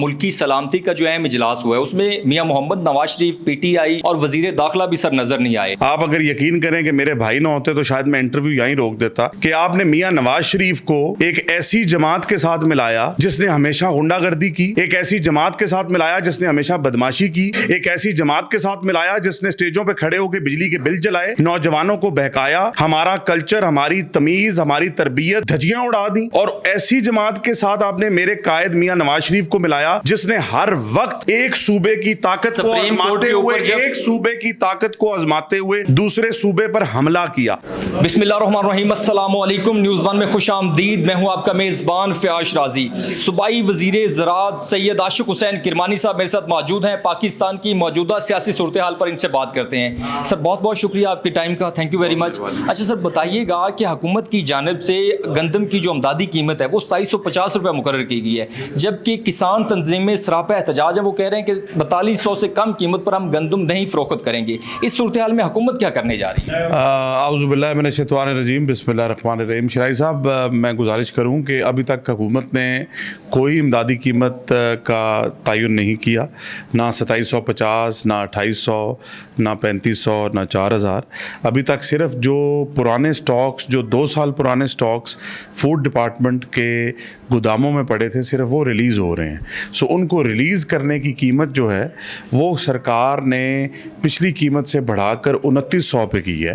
ملکی سلامتی کا جو اہم اجلاس ہوا ہے اس میں میاں محمد Nawaz Sharif P T I اور وزیر داخلہ بھی سر نظر نہیں آئے. آپ اگر یقین کریں کہ میرے بھائی نہ ہوتے تو شاید میں انٹرویو یہیں روک دیتا کہ آپ نے میاں نواز شریف کو ایک ایسی جماعت کے ساتھ ملایا جس نے ہمیشہ غنڈہ گردی کی، ایک ایسی جماعت کے ساتھ ملایا جس نے ہمیشہ بدماشی کی، ایک ایسی جماعت کے ساتھ ملایا جس نے اسٹیجوں پہ کھڑے ہو کے بجلی کے بل جلائے، نوجوانوں کو بہکایا، ہمارا کلچر، ہماری تمیز، ہماری تربیت دھجیاں اڑا دی. اور ایسی جماعت کے ساتھ آپ نے میرے قائد میاں نواز شریف کو ملایا جس نے ہر وقت ایک صوبے کی طاقت کو آزماتے ہوئے دوسرے صوبے پر حملہ کیا. بسم اللہ الرحمن الرحیم. السلام علیکم. نیوز ون میں خوش آمدید. میں ہوں آپ کا میزبان فیاض شرازی. صوبائی وزیر زراعت سید عاشق حسین کرمانی صاحب میرے ساتھ موجود ہیں. پاکستان کی موجودہ سیاسی صورتحال پر ان سے بات کرتے ہیں. سر بہت بہت شکریہ آپ کے ٹائم کا. Thank you very much. اچھا سر بتائیے گا کہ حکومت کی جانب سے گندم کی جو امدادی قیمت ہے وہ 2750 روپے مقرر کی گئی ہے، جبکہ کسان تنظیمیں سراپا احتجاج ہے، وہ کہہ رہے ہیں کہ 4200 سے کم قیمت پر ہم گندم نہیں فروخت کریں گے. اس صورتحال میں حکومت کیا کرنے جا رہی ہے؟ اعوذ باللہ من الشیطان الرجیم. بسم اللہ الرحمن الرحیم. شرائی صاحب میں گزارش کروں کہ ابھی تک حکومت نے کوئی امدادی قیمت کا تعین نہیں کیا، نہ 2750، نہ 2800، نہ 3500، نہ 4000. ابھی تک صرف جو پرانے سٹاکس، جو 2 سال پرانے سٹاکس فوڈ ڈپارٹمنٹ کے گوداموں میں پڑے تھے، صرف وہ ریلیز ہو رہے ہیں. سو ان کو ریلیز کرنے کی قیمت جو ہے وہ سرکار نے پچھلی قیمت سے بڑھا کر 2900 پہ کی ہے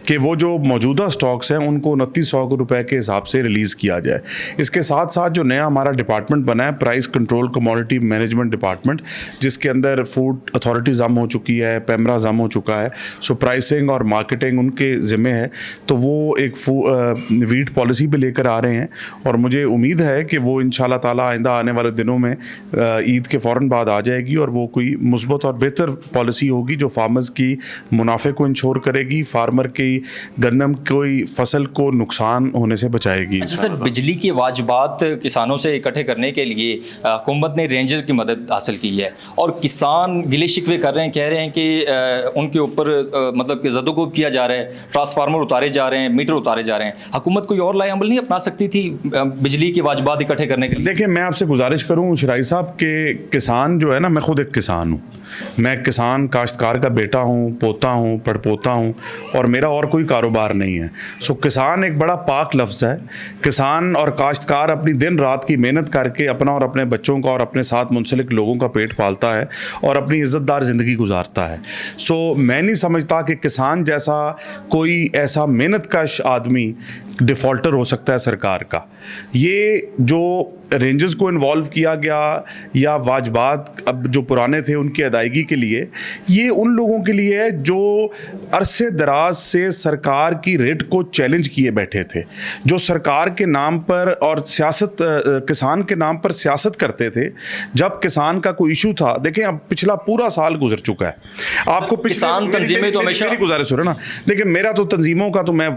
کہ وہ جو موجودہ سٹاکس ہیں ان کو 2900 روپے کے حساب سے ریلیز کیا جائے. اس کے ساتھ ساتھ جو نیا ہمارا ڈپارٹمنٹ بنا ہے price control commodity management department, جس کے اندر فوڈ اتھارٹی ضم ہو چکی ہے، پیمرا ضم ہو چکا ہے، سو پرائسنگ اور مارکیٹنگ ان کے ذمہ ہے. تو وہ ایک ویٹ پالیسی پہ لے کر آ رہے ہیں اور مجھے امید ہے کہ وہ انشاءاللہ تعالی آئندہ آنے والے دنوں میں عید کے فوراً بعد آ جائے گی اور وہ کوئی مثبت اور بہتر پالیسی ہوگی جو فارمرز کی منافع کو انشور کرے گی، فارمر کی گندم کوئی فصل کو نقصان ہونے سے بچائے گی. اچھا سر، بجلی کے واجبات کسانوں سے اکٹھے کرنے کے لیے حکومت نے رینجر کی مدد حاصل کی ہے اور کسان گلے شکوے کر رہے ہیں، کہہ رہے ہیں کہ ان کے اوپر مطلب کہ زدوکوب کیا جا رہا ہے، ٹرانسفارمر اتارے جا رہے ہیں، میٹر اتارے جا رہے ہیں. حکومت کوئی اور لائے عمل نہیں اپنا سکتی تھی بجلی کے واجبات اکٹھے کرنے کے لیے؟ دیکھیں میں آپ سے گزارش کروں شرائی صاحب کہ کسان جو ہے نا، میں خود ایک کسان ہوں، میں کسان کاشتکار کا بیٹا ہوں، پوتا ہوں، پڑپوتا ہوں، اور میرا اور کوئی کاروبار نہیں ہے. سو کسان ایک بڑا پاک لفظ ہے. کسان اور کاشتکار اپنی دن رات کی محنت کر کے اپنا اور اپنے بچوں کا اور اپنے ساتھ منسلک لوگوں کا پیٹ پالتا ہے اور اپنی عزت دار زندگی گزارتا ہے. سو میں نہیں سمجھتا کہ کسان جیسا کوئی ایسا محنت کش آدمی ڈیفالٹر ہو سکتا ہے سرکار کا. یہ جو رینجز کو انوالو کیا گیا یا واجبات اب جو پرانے تھے ان کی ادائیگی کے لیے، یہ ان لوگوں کے لیے ہے جو عرصے دراز سے سرکار کی ریٹ کو چیلنج کیے بیٹھے تھے، جو سرکار کے نام پر اور سیاست کسان کے نام پر سیاست کرتے تھے. جب کسان کا کوئی ایشو تھا، دیکھیں اب پچھلا پورا سال گزر چکا ہے. آپ کو کسان تنظیمیں تو ہمیشہ میری گزارش ہو رہا نا، دیکھیں میرا تو تنظیموں کا تو میں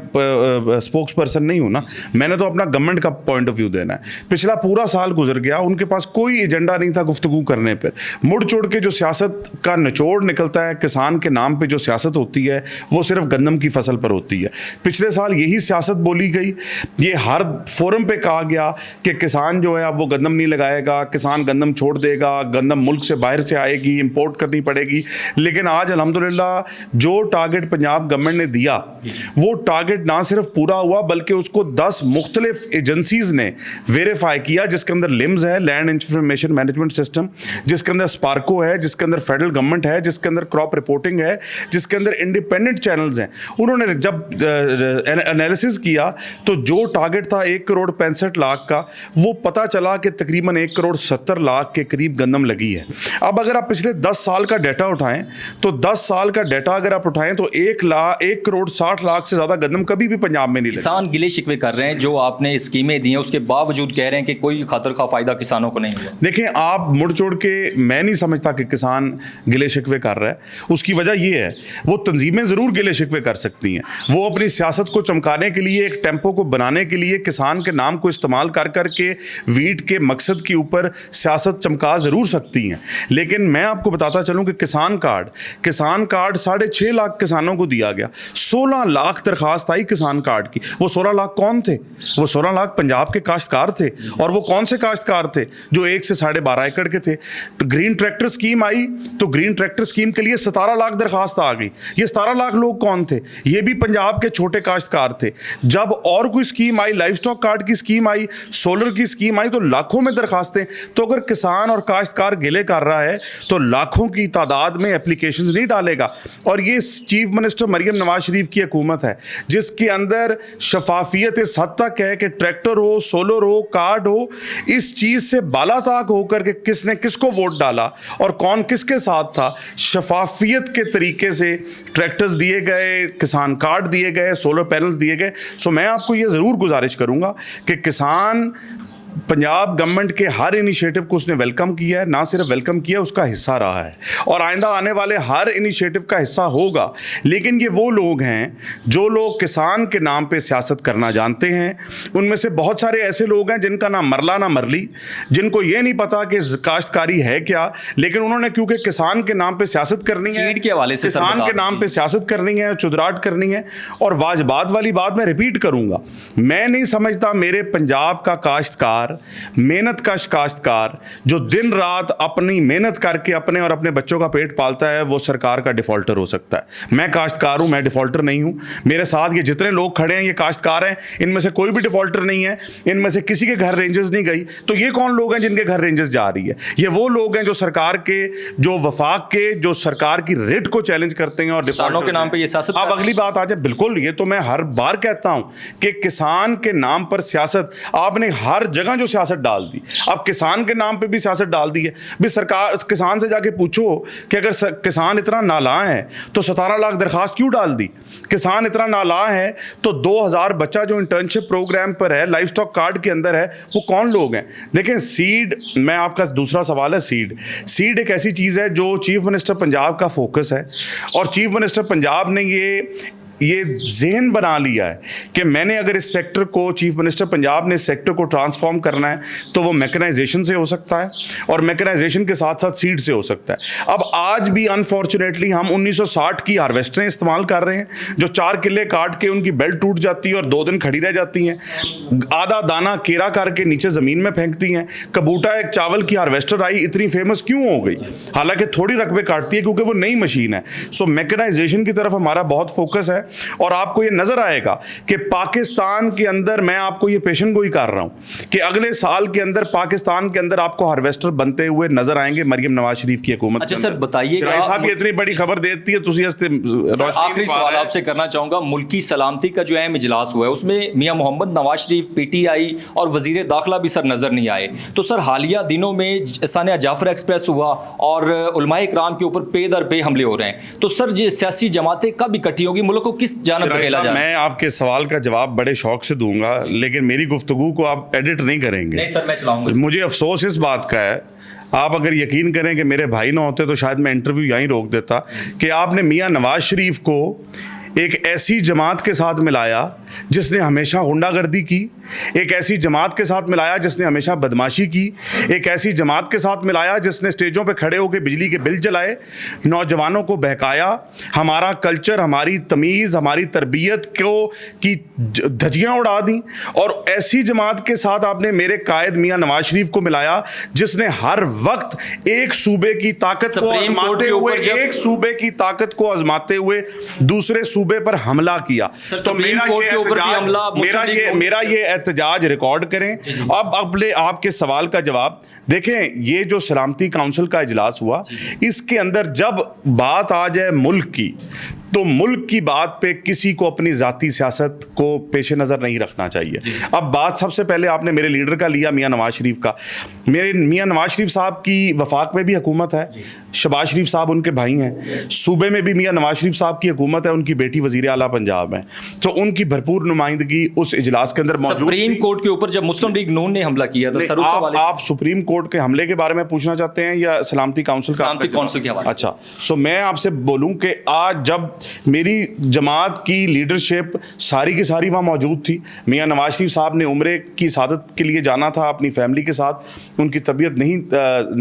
اسپوکس پرسن نہیں ہوں نا، میں نے تو اپنا گورنمنٹ کا پوائنٹ آف ویو دینا ہے. پچھلا پورا سال گزر گیا، ان کے پاس کوئی ایجنڈا نہیں تھا گفتگو کرنے پر. مڑ چوڑ کے جو سیاست کا نچوڑ نکلتا ہے کسان کے نام پہ، جو سیاست ہوتی ہے وہ صرف گندم کی فصل پر ہوتی ہے. پچھلے سال یہی سیاست بولی گئی، یہ ہر فورم پہ کہا گیا کہ کسان جو ہے اب وہ گندم نہیں لگائے گا، کسان گندم چھوڑ دے گا، گندم ملک سے باہر سے آئے گی، امپورٹ کرنی پڑے گی. لیکن آج الحمدللہ جو ٹارگٹ پنجاب گورنمنٹ نے دیا وہ ٹارگٹ نہ صرف پورا ہوا بلکہ اس کو 10 مختلف ایجنسیز نے ویریفائی کیا، جس کے اندر لمز ہے، لینڈ انفارمیشن مینجمنٹ سسٹم، جس کے اندر اسپارکو ہے، جس کے اندر فیڈرل گورنمنٹ ہے، جس کے اندر کراپ رپورٹنگ ہے، جس کے اندر انڈیپینڈنٹ چینلز ہیں. انہوں نے جب انالیسز کیا تو جو ٹارگٹ تھا 1,65,00,000 کا، وہ پتہ چلا کہ تقریباً 1,70,00,000 کے قریب گندم لگی ہے. اب اگر آپ پچھلے 10 سال کا ڈیٹا اٹھائیں تو 10 سال کا ڈیٹا اگر آپ اٹھائیں تو 1,60,00,000 سے زیادہ گندم کبھی بھی پنجاب میں نہیں لگا. کسان گلے شکوے کر رہے ہیں، جو آپ نے اسکیمیں دی ہیں اس کے باوجود کہہ رہے ہیں کہ کوئی خاطر خواہ فائدہ کسانوں کو نہیں ہوا. دیکھیں آپ مڑ چوڑ کے، میں نہیں سمجھتا کہ کسان گلے شکوے کر رہا ہے. اس کی وجہ یہ ہے وہ تنظیمیں ضرور گلے شکوے کر سکتی ہیں، وہ اپنی سیاست کو چمکانے کے لیے، ایک ٹیمپو کو بنانے کے لیے کسان کے نام کو استعمال کر کر کے ویٹ کے مقصد کے اوپر سیاست چمکا ضرور سکتی ہیں. لیکن میں آپ کو بتاتا چلوں کہ کسان کارڈ 6.5 لاکھ کسانوں کو دیا گیا، 16 لاکھ درخواست آئی کسان کارڈ کی. وہ 16 लाख कौन थे? वो 16 लाख पंजाब के काश्तकार थे। और वो कौन से काश्तकार थे? जो 1 से 12.5 एकड़ के थे। तो ग्रीन ट्रैक्टर स्कीम आई तो ग्रीन ट्रैक्टर स्कीम के लिए 17 लाख दरखास्त आ गई। ये 17 लाख लोग कौन थे? ये भी पंजाब के छोटे काश्तकार थे। जब और कोई स्कीम आई, लाइफ स्टॉक कार्ड की स्कीम आई, सोलर की स्कीम आई, तो लाखों में दरखास्तें। तो अगर किसान और काश्तकार गिले कर रहा है तो लाखों की तादाद में एप्लीकेशंस नहीं डालेगा। और ये चीफ मिनिस्टर मरियम नवाज शरीफ की हुकूमत है जिसके अंदर शफाफियत इस हद तक है कि ट्रैक्टर हो, सोलर हो, कार्ड हो, इस चीज से बालाताक होकर के किसने किसको वोट डाला और कौन किसके साथ था, शफाफियत के तरीके से ट्रैक्टर्स दिए गए, किसान कार्ड दिए गए, सोलर पैनल्स दिए गए। सो मैं आपको ये ज़रूर गुजारिश करूंगा कि किसान पंजाब गवर्नमेंट के हर इनिशिएटिव को उसने वेलकम किया है, ना सिर्फ वेलकम किया, उसका हिस्सा रहा है और आइंदा आने वाले हर इनिशिएटिव का हिस्सा होगा। लेकिन ये वो लोग हैं जो लोग किसान के नाम पे सियासत करना जानते हैं। उनमें से बहुत सारे ऐसे लोग हैं जिनका ना मरला ना मरली, जिनको ये नहीं पता कि काश्तकारी है क्या, लेकिन उन्होंने क्योंकि किसान के नाम पे सियासत करनी है, सीड के हवाले से किसान के नाम पे सियासत करनी है, चुदराट करनी है। और वाजबात वाली बात मैं रिपीट करूंगा, मैं नहीं समझता मेरे पंजाब का काश्तकार, मेहनत कश काश्तकार जो दिन रात अपनी मेहनत करके अपने और अपने बच्चों का पेट पालता है, वो सरकार का डिफॉल्टर हो सकता है। मैं काश्तकार हूं, मैं डिफॉल्टर नहीं हूं। मेरे साथ ये जितने लोग खड़े हैं ये काश्तकार हैं, इनमें से कोई भी डिफॉल्टर नहीं है, इनमें से किसी के घर रेंजर्स नहीं गई। तो ये कौन लोग हैं जिनके घर रेंजर्स जा रही है? ये वो लोग हैं जो सरकार के, जो वफाक के, जो सरकार की रेट को चैलेंज करते हैं और किसानों के नाम पे ये सियासत। अब अगली बात आ जाए, बिल्कुल, ये तो मैं हर बार कहता हूं कि किसान के नाम पर सियासत, आपने हर जगह जो सियासत डाल दी, अब किसान के नाम पे भी सियासत डाल दी है। भी सरकार किसान से जाके पूछो कि अगर किसान इतना नालायक है तो 17 लाख दरखास्त क्यों डाल दी? किसान इतना नालायक है तो 2000 बच्चा जो इंटर्नशिप प्रोग्राम पर है, लाइफ स्टॉक कार्ड के अंदर है, वो कौन लोग हैं? देखें, सीड, मैं आपका दूसरा सवाल है, सीड एक ऐसी चीज़ है जो चीफ मिनिस्टर पंजाब का फोकस है और चीफ मिनिस्टर पंजाब ने ये ज़हन बना लिया है कि मैंने अगर इस सेक्टर को, चीफ मिनिस्टर पंजाब ने इस सेक्टर को ट्रांसफॉर्म करना है तो वो मैकेनाइजेशन से हो सकता है और मैकेनाइजेशन के साथ साथ सीड से हो सकता है। अब आज भी अनफॉर्चुनेटली हम 1960 की हार्वेस्टरें इस्तेमाल कर रहे हैं जो 4 किले काट के उनकी बेल्ट टूट जाती है और 2 दिन खड़ी रह जाती हैं, आधा दाना केरा करके नीचे ज़मीन में फेंकती हैं। कबूटा एक चावल की हार्वेस्टर आई, इतनी फेमस क्यों हो गई? हालांकि थोड़ी रकबे काटती है क्योंकि वो नई मशीन है। सो मैकेनाइजेशन की तरफ हमारा बहुत फोकस है और आपको ये नजर आएगा कि पाकिस्तान के अंदर, मैं आपको ये पेशन गोई कर रहा हूं कि अगले साल के अंदर पाकिस्तान के अंदर आपको हार्वेस्टर बनते हुए नजर आएंगे मरियम नवाज शरीफ की हुकूमत। अच्छा सर, बताइएगा, साहब ये इतनी बड़ी खबर देती है, आखिरी सवाल आपसे करना चाहूंगा। मुल्की सलामती का जो अहम इजलास हुआ है उसमें मियां मोहम्मद नवाज शरीफ, पीटीआई और वजीर दाखिला भी सर नजर नहीं आए। तो सर हालिया दिनों में सानिया जाफर एक्सप्रेस हुआ और उलमाए इकराम के ऊपर पे दर पे हमले हो रहे हैं। तो सर ये सियासी जमातें कब इकट्ठी होगी, मुल्क को किस जानब धकेला जाए? मैं आपके सवाल का जवाब बड़े शौक से दूंगा लेकिन मेरी गुफ्तगू को आप एडिट नहीं करेंगे। नहीं सर, मैं चलाऊंगा। मुझे अफसोस इस बात का है, आप अगर यकीन करें कि मेरे भाई ना होते तो शायद मैं इंटरव्यू यहीं रोक देता, कि आपने मियां नवाज शरीफ को एक ऐसी जमात के साथ मिलाया जिसने हमेशा गुंडागर्दी की, एक ऐसी जमात के साथ मिलाया जिसने हमेशा बदमाशी की, एक ऐसी जमात के साथ मिलाया जिसने स्टेजों पे खड़े होकर बिजली के बिल जलाए, नौजवानों को बहकाया, हमारा कल्चर, हमारी तमीज़, हमारी तरबियत को की धज्जियाँ उड़ा दी। और ऐसी जमात के साथ आपने मेरे कायद मियां नवाज शरीफ को मिलाया जिसने हर वक्त एक सूबे की ताकत को आजमाते हुए, एक सूबे की ताकत को आजमाते हुए दूसरे सूबे पर हमला किया। तो मेरा ये एहतजाज रिकॉर्ड करें। अब अगले आपके सवाल का जवाब देखें, ये जो सलामती काउंसिल का इजलास हुआ, इसके अंदर जब बात आ जाए मुल्क की, तो मुल्क की बात पे किसी को अपनी जाती सियासत को पेश नज़र नहीं रखना चाहिए। अब बात सबसे पहले आपने मेरे लीडर का लिया, मियां नवाज शरीफ का। मेरे मियां नवाज शरीफ साहब की वफाक में भी हुकूमत है, शहबाज शरीफ साहब उनके भाई हैं, सूबे में भी मियां नवाज शरीफ साहब की हुकूमत है, उनकी बेटी वजीर आला पंजाब है, तो उनकी भरपूर नुमाइंदगी उस इजलास के अंदर मौजूद। सुप्रीम कोर्ट के ऊपर जब मुस्लिम लीग नून ने हमला किया था सर, आप सुप्रीम कोर्ट के हमले के बारे में पूछना चाहते हैं या सलामती काउंसिल का? सलामती काउंसिल के हवाले। अच्छा, सो मैं आपसे बोलूं कि आज जब मेरी जमात की लीडरशिप सारी की सारी वहाँ मौजूद थी, मियां नवाज शरीफ साहब ने उम्रे की सादत के लिए जाना था अपनी फैमिली के साथ, उनकी तबीयत नहीं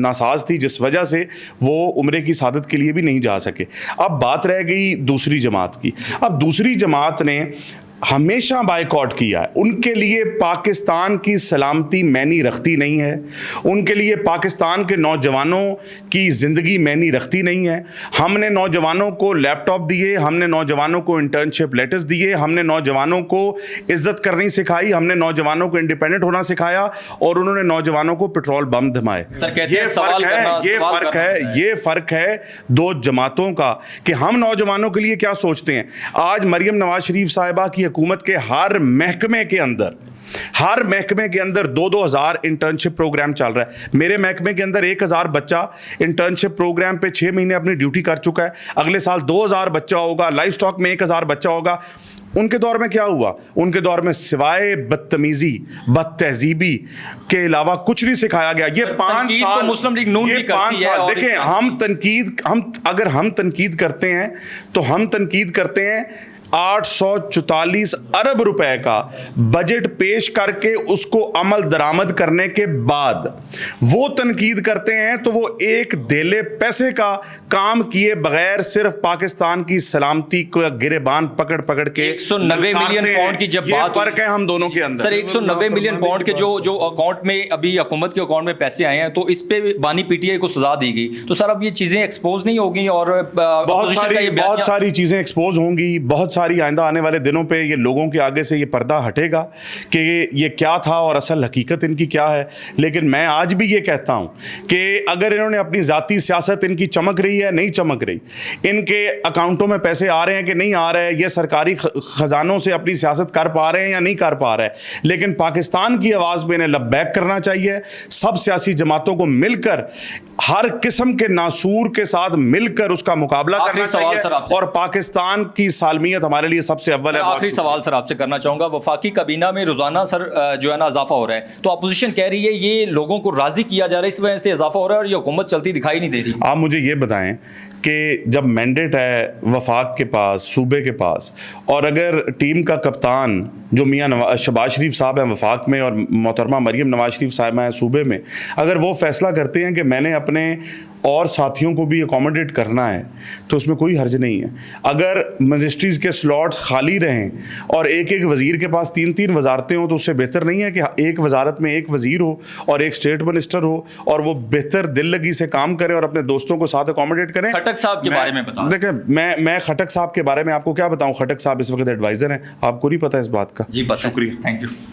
नासाज थी जिस वजह से वो उम्रे की सादत के लिए भी नहीं जा सके। अब बात रह गई दूसरी जमात की। अब दूसरी जमात ने हमेशा बायकॉट किया है। उनके लिए पाकिस्तान की सलामती मैनी रखती नहीं है, उनके लिए पाकिस्तान के नौजवानों की ज़िंदगी मैनी रखती नहीं है। हमने नौजवानों को लैपटॉप दिए, हमने नौजवानों को इंटर्नशिप लेटर्स दिए, हमने नौजवानों को इज्जत करनी सिखाई, हमने नौजवानों को इंडिपेंडेंट होना सिखाया, और उन्होंने नौजवानों को पेट्रोल बम धमाए। ये फर्क है दो जमातों का कि हम नौजवानों के लिए क्या सोचते हैं। आज मरियम नवाज शरीफ साहिबा की हुकूमत के हर महकमे के अंदर 2,000 इंटर्नशिप प्रोग्राम चल रहा है। मेरे महकमे के अंदर 1,000 बच्चा इंटर्नशिप प्रोग्राम पे 6 महीने अपनी ड्यूटी कर चुका है। अगले साल 2,000 बच्चा होगा, लाइफ स्टॉक में 1,000 बच्चा होगा। उनके दौर में क्या हुआ? उनके दौर में सिवाय बदतमीजी, बदतहजीबी के अलावा कुछ नहीं सिखाया गया। ये 5 साल तो मुस्लिम लीग नून भी करती है। देखें, अगर हम तनकीद करते हैं तो हम तनकीद करते हैं 844 अरब रुपए का बजट पेश करके उसको अमल दरामद करने के बाद वो तनकीद करते हैं तो वो एक देले पैसे का काम किए बगैर सिर्फ पाकिस्तान की सलामती को गिरेबान पकड़ के 190 मिलियन पाउंड की जब बात, फर्क है हम दोनों के अंदर। सर 190 मिलियन पाउंड के जो अकाउंट में अभी हुकूमत के अकाउंट में पैसे आए हैं, तो इस पे बानी पीटीआई को सजा दी गई, तो सर अब ये चीजें एक्सपोज नहीं होगी और बहुत सारी चीजें एक्सपोज होंगी। बहुत सारी आइंदा आने वाले दिनों पे ये लोगों के आगे से ये पर्दा हटेगा कि ये क्या था और असल हकीकत इनकी क्या है। लेकिन मैं आज भी ये कहता हूं कि अगर इन्होंने अपनी जाती सियासत इनकी चमक रही है, नहीं चमक रही, इनके अकाउंटों में पैसे आ रहे हैं कि नहीं आ रहे हैं, ये सरकारी खजानों से अपनी सियासत कर पा रहे हैं या नहीं कर पा रहे हैं, लेकिन पाकिस्तान की आवाज़ में इन्हें लब्बैक करना चाहिए। सब सियासी जमातों को मिलकर हर किस्म के नासूर के साथ मिलकर उसका मुकाबला करना चाहिए, और पाकिस्तान की सालमियत हमारे लिए सबसे अव्वल है। आखिरी सवाल सर आपसे करना चाहूंगा, वफाकी काबीना में रोजाना सर जो है ना इजाफा हो रहा है, तो अपोजिशन कह रही है ये लोगों को राजी किया जा रहा है, इस वजह से इजाफा हो रहा है और ये हुकूमत चलती दिखाई नहीं दे रही। आप मुझे ये बताएं कि जब मैंडेट है वफाक के पास, सूबे के पास, और अगर टीम का कप्तान जो मियां शहबाज शरीफ साहब हैं वफाक में और मोहतरमा मरियम नवाज शरीफ साहिबा हैं सूबे में, अगर वो फैसला करते हैं कि मैंने अपने और साथियों को भी अकोमोडेट करना है तो उसमें कोई हर्ज नहीं है। अगर मिनिस्ट्रीज़ के स्लॉट्स खाली रहें और एक एक वज़ीर के पास 3-3 वजारतें हों तो उससे बेहतर नहीं है कि एक वजारत में एक वज़ीर हो और एक स्टेट मिनिस्टर हो और वो बेहतर दिल लगी से काम करें और अपने दोस्तों को साथ अकोमोडेट करें। खटक साहब के बारे में बताओ। देखें, मैं खटक साहब के बारे में आपको क्या बताऊँ। खटक साहब इस वक्त एडवाइज़र हैं, आपको नहीं पता इस बात का। जी, शुक्रिया, थैंक यू।